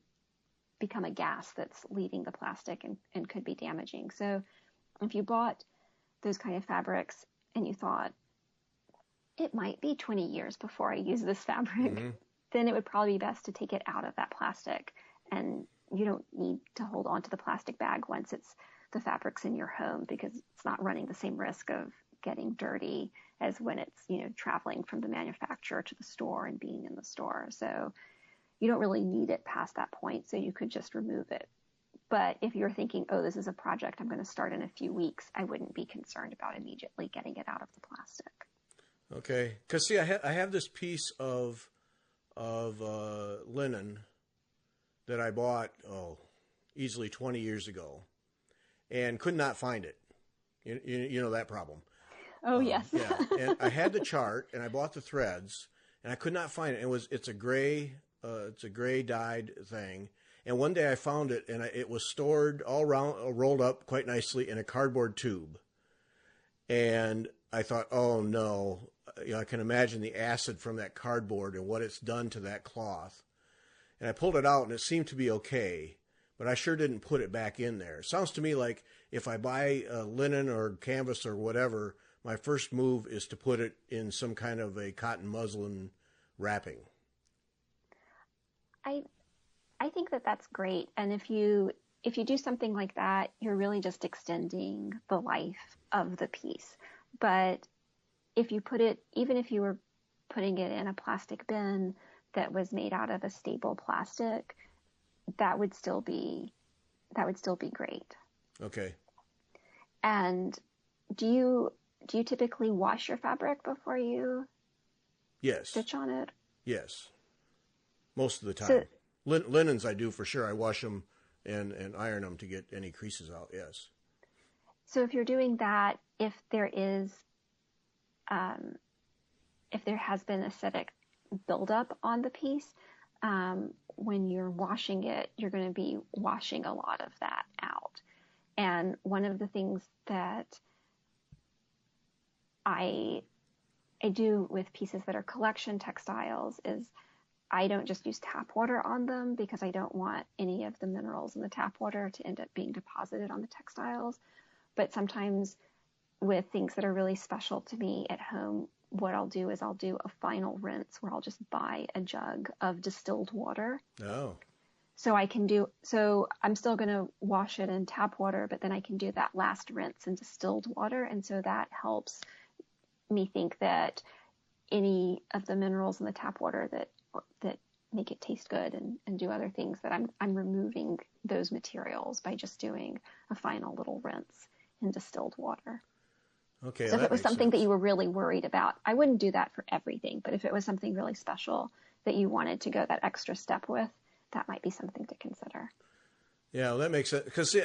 become a gas that's leaving the plastic and could be damaging. So if you bought those kind of fabrics and you thought, it might be 20 years before I use this fabric, then it would probably be best to take it out of that plastic. And you don't need to hold on to the plastic bag once the fabric's in your home, because it's not running the same risk of getting dirty as when it's, traveling from the manufacturer to the store and being in the store. So you don't really need it past that point, so you could just remove it. But if you're thinking, oh, this is a project I'm going to start in a few weeks, I wouldn't be concerned about immediately getting it out of the plastic. Okay, because see, I have this piece of linen that I bought easily 20 years ago, and could not find it. You know that problem. Oh yes. Yeah, and I had the chart, and I bought the threads, and I could not find it. It's a gray dyed thing. And one day I found it, and it was stored all rolled up quite nicely in a cardboard tube. And I thought, oh no, I can imagine the acid from that cardboard and what it's done to that cloth. And I pulled it out, and it seemed to be okay, but I sure didn't put it back in there. It sounds to me like if I buy linen or canvas or whatever, my first move is to put it in some kind of a cotton muslin wrapping. I think that that's great. And if you do something like that, you're really just extending the life of the piece. But if you even if you were putting it in a plastic bin that was made out of a stable plastic, that would still be great. Okay. And do you typically wash your fabric before you stitch on it? Yes. Most of the time. So, linens I do for sure. I wash them and iron them to get any creases out. Yes. So if you're doing that, if there has been acidic buildup on the piece, when you're washing it, you're going to be washing a lot of that out. And one of the things that I do with pieces that are collection textiles is I don't just use tap water on them because I don't want any of the minerals in the tap water to end up being deposited on the textiles. But sometimes with things that are really special to me at home, what I'll do is I'll do a final rinse where I'll just buy a jug of distilled water. Oh. So I'm still going to wash it in tap water, but then I can do that last rinse in distilled water. And so that helps me think that any of the minerals in the tap water that make it taste good and do other things, that I'm removing those materials by just doing a final little rinse in distilled water. Okay. So if it was something that you were really worried about, I wouldn't do that for everything, but if it was something really special that you wanted to go that extra step with, that might be something to consider. Yeah, well, that makes sense. Because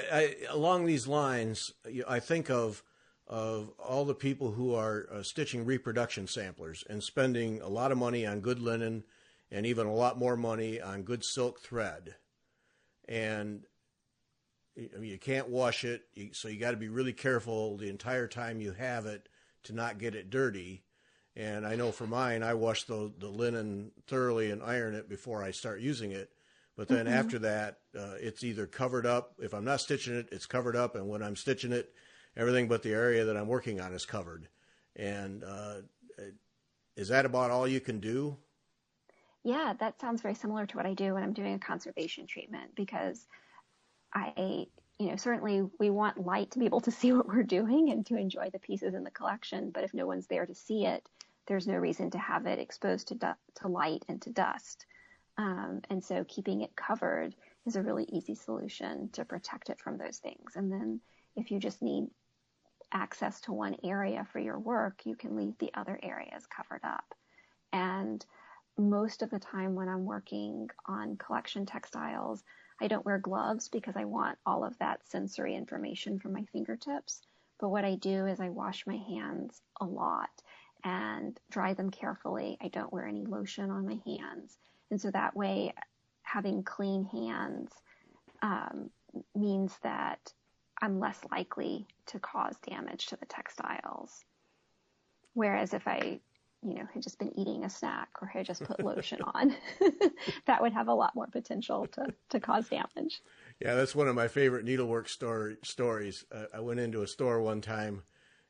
along these lines, I think of all the people who are stitching reproduction samplers and spending a lot of money on good linen and even a lot more money on good silk thread. And you can't wash it, so you got to be really careful the entire time you have it to not get it dirty. And I know for mine, I wash the linen thoroughly and iron it before I start using it. But then after that, it's either covered up. If I'm not stitching it, it's covered up. And when I'm stitching it, everything but the area that I'm working on is covered. And is that about all you can do? Yeah, that sounds very similar to what I do when I'm doing a conservation treatment, because certainly we want light to be able to see what we're doing and to enjoy the pieces in the collection. But if no one's there to see it, there's no reason to have it exposed to light and to dust. And so keeping it covered is a really easy solution to protect it from those things. And then if you just need access to one area for your work, you can leave the other areas covered up. And most of the time when I'm working on collection textiles, I don't wear gloves because I want all of that sensory information from my fingertips. But what I do is I wash my hands a lot and dry them carefully. I don't wear any lotion on my hands. And so that way, having clean hands means that I'm less likely to cause damage to the textiles. Whereas if I, had just been eating a snack or had just put lotion on, that would have a lot more potential to cause damage. Yeah, that's one of my favorite needlework stories. I went into a store one time,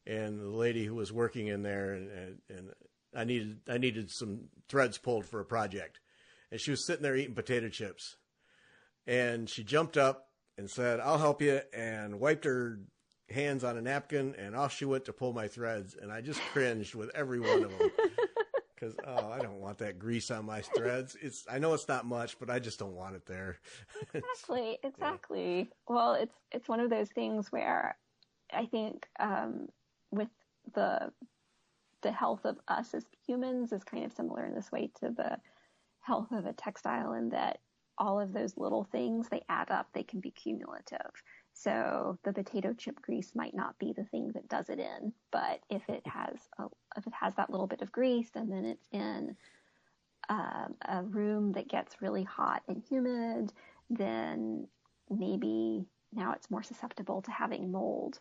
and the lady who was working in there, and I needed some threads pulled for a project. And she was sitting there eating potato chips. And she jumped up and said, "I'll help you," and wiped her hands on a napkin, and off she went to pull my threads. And I just cringed with every one of them Because I don't want that grease on my threads. I know it's not much, but I just don't want it there. Exactly. Yeah. Well, it's one of those things where I think with the health of us as humans is kind of similar in this way to the health of a textile, in that all of those little things, they add up, they can be cumulative. So the potato chip grease might not be the thing that does it in, but if it has that little bit of grease and then it's in a room that gets really hot and humid, then maybe now it's more susceptible to having mold.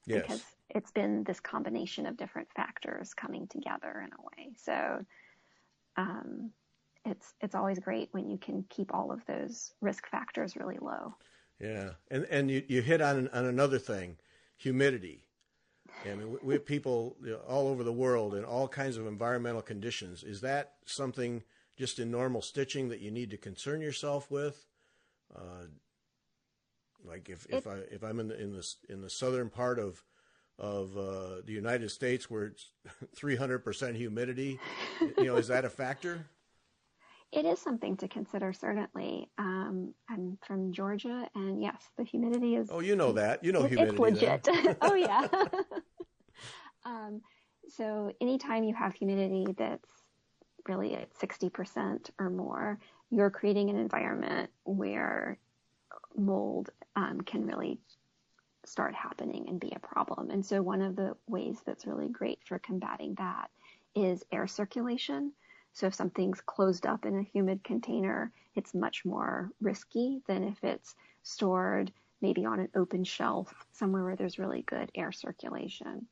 Yes. Because it's been this combination of different factors coming together in a way. So it's always great when you can keep all of those risk factors really low. Yeah, and you hit on another thing, humidity. I mean, we have people all over the world in all kinds of environmental conditions. Is that something just in normal stitching that you need to concern yourself with? Like if I'm in the southern part of the United States where it's 300% humidity, is that a factor? It is something to consider, certainly. I'm from Georgia, and yes, the humidity is... Oh, you know that. You know humidity. It's legit. Oh, yeah. So anytime you have humidity that's really at 60% or more, you're creating an environment where mold can really start happening and be a problem. And so one of the ways that's really great for combating that is air circulation. So if something's closed up in a humid container, it's much more risky than if it's stored maybe on an open shelf somewhere where there's really good air circulation.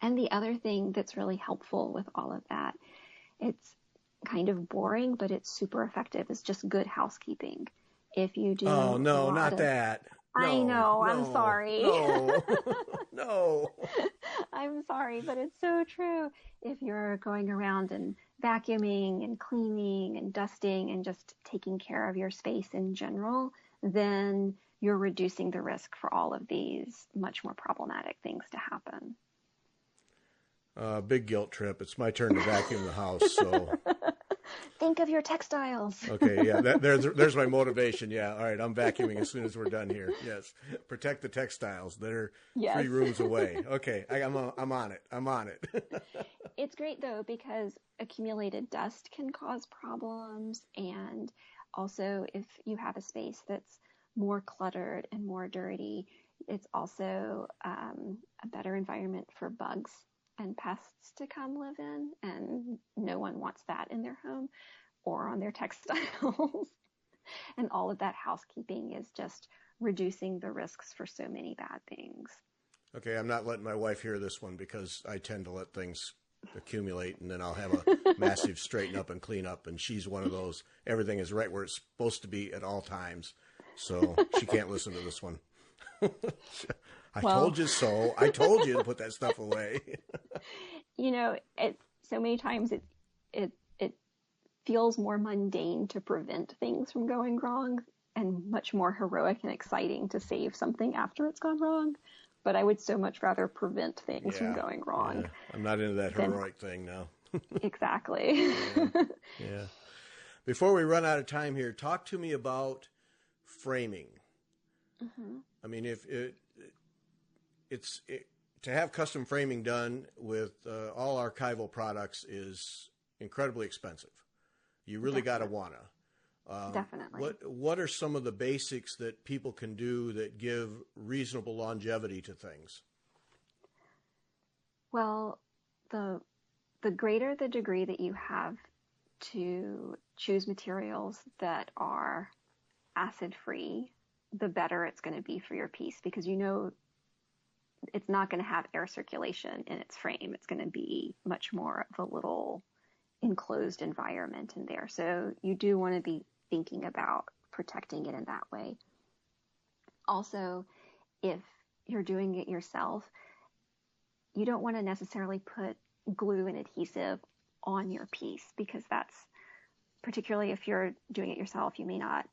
And the other thing that's really helpful with all of that, it's kind of boring, but it's super effective, is just good housekeeping. If you do... Oh, no, not that. No, I know, I'm sorry. No, no. I'm sorry, but it's so true. If you're going around and vacuuming and cleaning and dusting and just taking care of your space in general, then you're reducing the risk for all of these much more problematic things to happen. Big guilt trip. It's my turn to vacuum the house, so... Think of your textiles. Okay, yeah, there's my motivation. Yeah, all right, I'm vacuuming as soon as we're done here. Yes, protect the textiles. They're 3 rooms away. Okay, I'm on it. I'm on it. It's great, though, because accumulated dust can cause problems. And also, if you have a space that's more cluttered and more dirty, it's also a better environment for bugs and pests to come live in, and no one wants that in their home or on their textiles. And all of that housekeeping is just reducing the risks for so many bad things. Okay, I'm not letting my wife hear this one because I tend to let things accumulate and then I'll have a massive straighten up and clean up, and she's one of those, everything is right where it's supposed to be at all times. So she can't listen to this one. I told you so. I told you to put that stuff away. So many times it feels more mundane to prevent things from going wrong and much more heroic and exciting to save something after it's gone wrong. But I would so much rather prevent things from going wrong. Yeah. I'm not into that heroic thing now. Exactly. Yeah. Before we run out of time here, talk to me about framing. Mm-hmm. I mean, to have custom framing done with all archival products is incredibly expensive. You really got to wanna. Definitely. What are some of the basics that people can do that give reasonable longevity to things? Well, the greater the degree that you have to choose materials that are acid-free, the better it's going to be for your piece, because it's not going to have air circulation in its frame. It's going to be much more of a little enclosed environment in there. So you do want to be thinking about protecting it in that way. Also, if you're doing it yourself, you don't want to necessarily put glue and adhesive on your piece, because that's, particularly if you're doing it yourself, you may not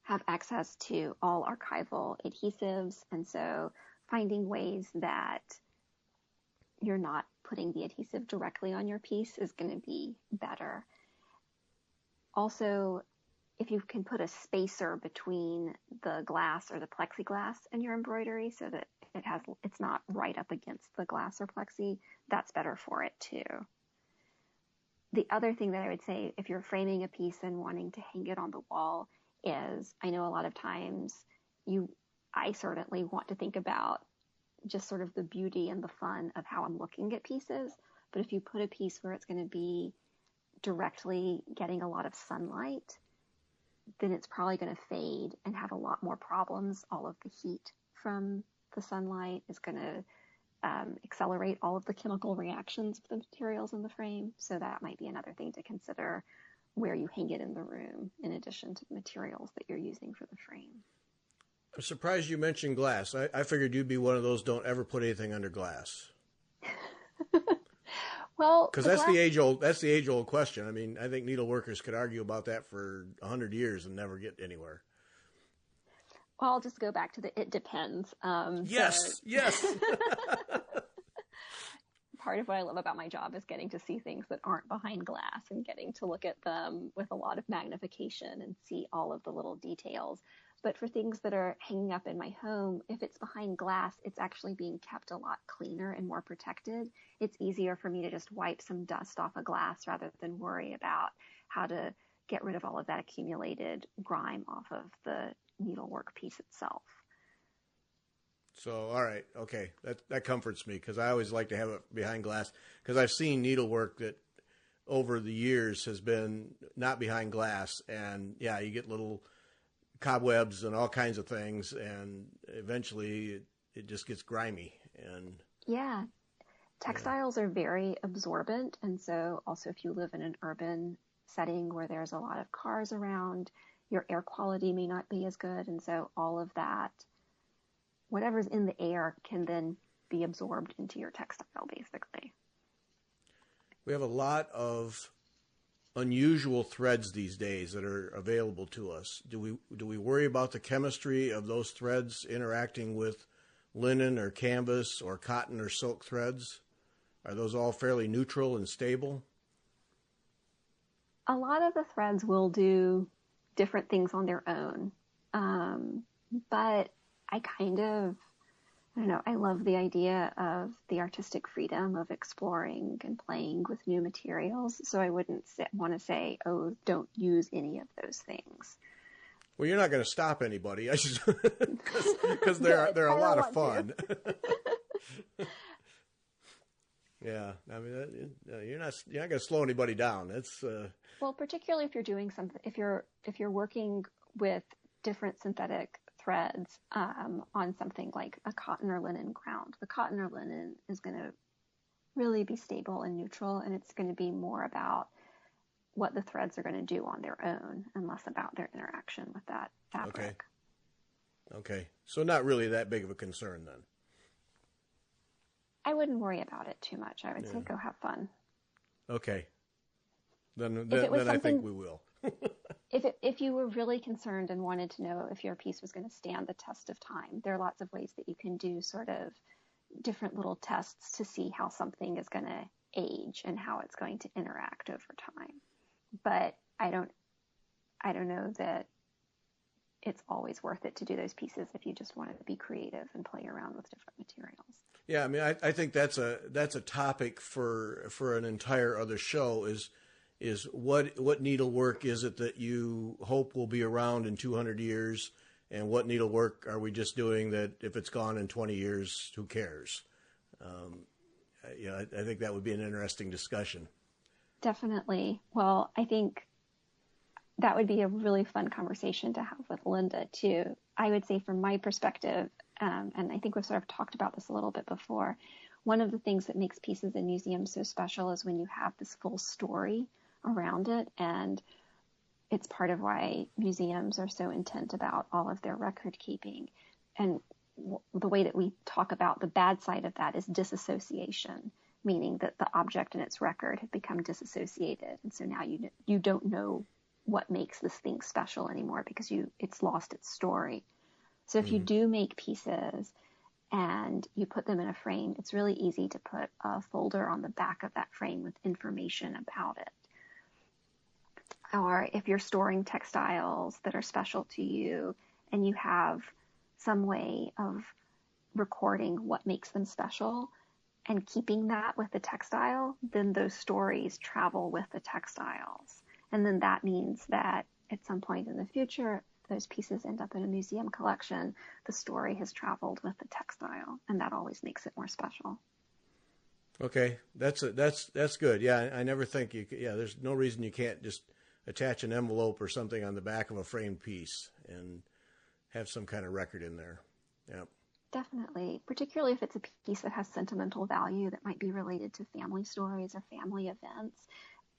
have access to all archival adhesives. And so finding ways that you're not putting the adhesive directly on your piece is going to be better. Also, if you can put a spacer between the glass or the plexiglass in your embroidery so that it's not right up against the glass or plexi, that's better for it too. The other thing that I would say, if you're framing a piece and wanting to hang it on the wall, is I know a lot of times I certainly want to think about just sort of the beauty and the fun of how I'm looking at pieces. But if you put a piece where it's going to be directly getting a lot of sunlight, then it's probably going to fade and have a lot more problems. All of the heat from the sunlight is going to accelerate all of the chemical reactions of the materials in the frame. So that might be another thing to consider where you hang it in the room, in addition to the materials that you're using for the frame. I'm surprised you mentioned glass. I figured you'd be one of those don't ever put anything under glass. Well, because that's the age old question. I mean, I think needleworkers could argue about that for 100 years and never get anywhere. Well, I'll just go back to it depends. Yes. Part of what I love about my job is getting to see things that aren't behind glass and getting to look at them with a lot of magnification and see all of the little details. But for things that are hanging up in my home, if it's behind glass, it's actually being kept a lot cleaner and more protected. It's easier for me to just wipe some dust off a glass rather than worry about how to get rid of all of that accumulated grime off of the needlework piece itself. So, all right, okay, that comforts me, because I always like to have it behind glass, because I've seen needlework that over the years has been not behind glass, and yeah, you get little cobwebs and all kinds of things, and eventually it just gets grimy. And yeah, textiles are very absorbent, and so also if you live in an urban setting where there's a lot of cars around, your air quality may not be as good, and so all of that, whatever's in the air, can then be absorbed into your textile, basically. We have a lot of unusual threads these days that are available to us. Do we worry about the chemistry of those threads interacting with linen or canvas or cotton or silk threads? Are those all fairly neutral and stable? A lot of the threads will do different things on their own, but I don't know, I love the idea of the artistic freedom of exploring and playing with new materials. So I wouldn't want to say, oh, don't use any of those things. Well, you're not going to stop anybody. I just because they're a lot of fun. Yeah, I mean, you're not going to slow anybody down. It's well, particularly if you're doing something, if you're working with different synthetic threads on something like a cotton or linen ground. The cotton or linen is going to really be stable and neutral, and it's going to be more about what the threads are going to do on their own and less about their interaction with that fabric. Okay. So not really that big of a concern then. I wouldn't worry about it too much. I would say go have fun. Okay. Then I think we will. If you were really concerned and wanted to know if your piece was going to stand the test of time, there are lots of ways that you can do sort of different little tests to see how something is going to age and how it's going to interact over time. But I don't know that it's always worth it to do those pieces if you just want to be creative and play around with different materials. Yeah, I mean, I think that's a topic for an entire other show is what needlework is it that you hope will be around in 200 years, and what needlework are we just doing that if it's gone in 20 years, who cares? I think that would be an interesting discussion. Definitely. Well, I think that would be a really fun conversation to have with Linda too. I would say from my perspective, and I think we've sort of talked about this a little bit before, one of the things that makes pieces in museums so special is when you have this full story around it, and it's part of why museums are so intent about all of their record keeping. And the way that we talk about the bad side of that is disassociation, meaning that the object and its record have become disassociated, and so now you don't know what makes this thing special anymore because it's lost its story. So if you do make pieces and you put them in a frame, it's really easy to put a folder on the back of that frame with information about it. Or if you're storing textiles that are special to you and you have some way of recording what makes them special and keeping that with the textile, then those stories travel with the textiles. And then that means that at some point in the future, those pieces end up in a museum collection, the story has traveled with the textile, and that always makes it more special. Okay, that's good. Yeah, I never think there's no reason you can't just attach an envelope or something on the back of a framed piece and have some kind of record in there. Yeah. Definitely, particularly if it's a piece that has sentimental value that might be related to family stories or family events.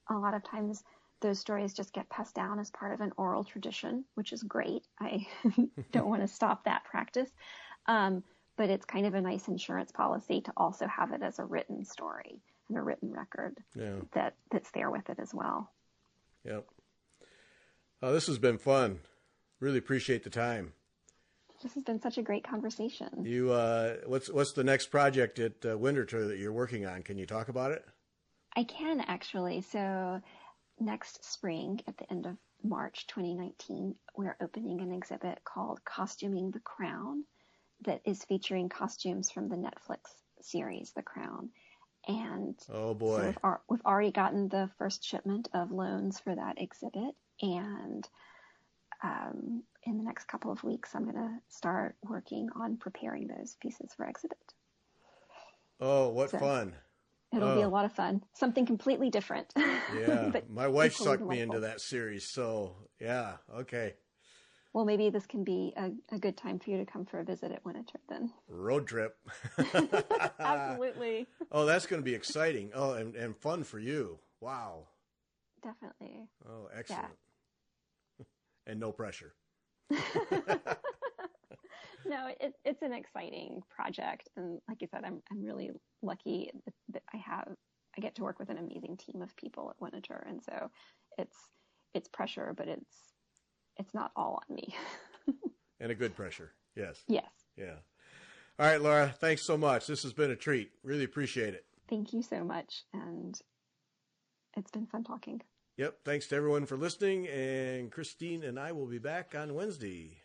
A lot of times those stories just get passed down as part of an oral tradition, which is great. I don't want to stop that practice. But it's kind of a nice insurance policy to also have it as a written story and a written record that's there with it as well. Yep. This has been fun. Really appreciate the time. This has been such a great conversation. You, what's the next project at Winterthur that you're working on? Can you talk about it? I can actually. So next spring, at the end of March 2019, we're opening an exhibit called Costuming the Crown that is featuring costumes from the Netflix series, The Crown. And oh boy, so we've already gotten the first shipment of loans for that exhibit, and in the next couple of weeks, I'm going to start working on preparing those pieces for exhibit. Oh, what fun! It'll be a lot of fun. Something completely different. Yeah, my wife sucked me into that series, so yeah, okay. Well, maybe this can be a good time for you to come for a visit at Winterthur then. Road trip. Absolutely. Oh, that's going to be exciting. Oh, and fun for you. Wow. Definitely. Oh, excellent. Yeah. And no pressure. No, it's an exciting project. And like you said, I'm really lucky that I get to work with an amazing team of people at Winterthur. And so it's pressure, but it's not all on me. And a good pressure. Yes. Yes. Yeah. All right, Laura, thanks so much. This has been a treat. Really appreciate it. Thank you so much. And it's been fun talking. Yep. Thanks to everyone for listening. And Christine and I will be back on Wednesday.